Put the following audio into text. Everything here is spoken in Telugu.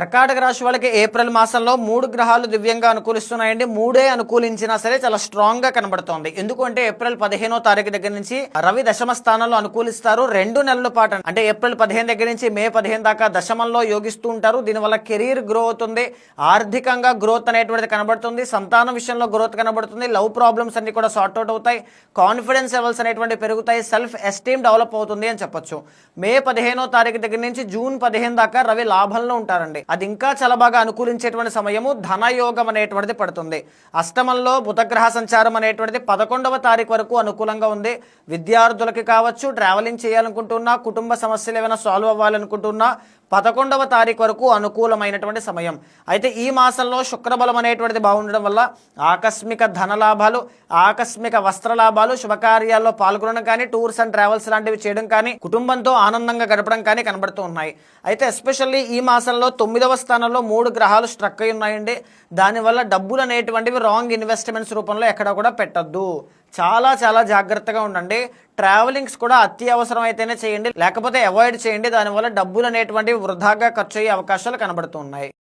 కర్కాటక రాశి వాళ్ళకి ఏప్రిల్ మాసంలో 3 గ్రహాలు దివ్యంగా అనుకూలిస్తున్నాయండి. మూడే అనుకూలించినా సరే చాలా స్ట్రాంగ్ గా కనబడుతోంది. ఎందుకంటే ఏప్రిల్ 15వ తారీఖు దగ్గర నుంచి రవి దశమ స్థానంలో అనుకూలిస్తారు. 2 నెలల పాటు అంటే ఏప్రిల్ 15 దగ్గర నుంచి మే 15 దాకా దశమంలో యోగిస్తూ ఉంటారు. దీనివల్ల కెరీర్ గ్రో అవుతుంది, ఆర్థికంగా గ్రోత్ అనేటువంటిది కనబడుతుంది, సంతానం విషయంలో గ్రోత్ కనబడుతుంది, లవ్ ప్రాబ్లమ్స్ అన్ని కూడా సార్ట్అవుట్ అవుతాయి, కాన్ఫిడెన్స్ లెవెల్స్ అనేటువంటివి పెరుగుతాయి, సెల్ఫ్ ఎస్టీమ్ డెవలప్ అవుతుంది అని చెప్పొచ్చు. మే 15వ తారీఖు దగ్గర నుంచి జూన్ 15 దాకా రవి లాభంలో ఉంటారండి. అది ఇంకా చాలా బాగా అనుకూలించేటువంటి సమయము. ధనయోగం అనేటువంటిది పడుతుంది. అష్టమంలో బుధగ్రహ సంచారం అనేటువంటిది 11వ తారీఖు వరకు అనుకూలంగా ఉంది. విద్యార్థులకి కావచ్చు, ట్రావెలింగ్ చేయాలనుకుంటున్నా, కుటుంబ సమస్యలు ఏమైనా సాల్వ్ అవ్వాలనుకుంటున్నా 11వ తారీఖు వరకు అనుకూలమైనటువంటి సమయం. అయితే ఈ మాసంలో శుక్రబలం అనేటువంటిది బాగుండడం వల్ల ఆకస్మిక ధన లాభాలు, ఆకస్మిక వస్త్ర లాభాలు, శుభకార్యాల్లో పాల్గొనడం కానీ, టూర్స్ అండ్ ట్రావెల్స్ లాంటివి చేయడం కానీ, కుటుంబంతో ఆనందంగా గడపడం కానీ కనబడుతూ ఉన్నాయి. అయితే ఎస్పెషల్లీ ఈ మాసంలో 9వ స్థానంలో 3 గ్రహాలు స్ట్రక్ అయి ఉన్నాయండి. దానివల్ల డబ్బులు అనేటువంటివి రాంగ్ ఇన్వెస్ట్మెంట్స్ రూపంలో ఎక్కడ కూడా పెట్టద్దు. చాలా చాలా జాగ్రత్తగా ఉండండి. ట్రావెలింగ్స్ కూడా అత్యవసరం అయితేనే చేయండి, లేకపోతే అవాయిడ్ చేయండి. దానివల్ల డబ్బులు అనేటువంటివి వృధాగా ఖర్చు అయ్యే అవకాశాలు కనబడుతూ ఉన్నాయి.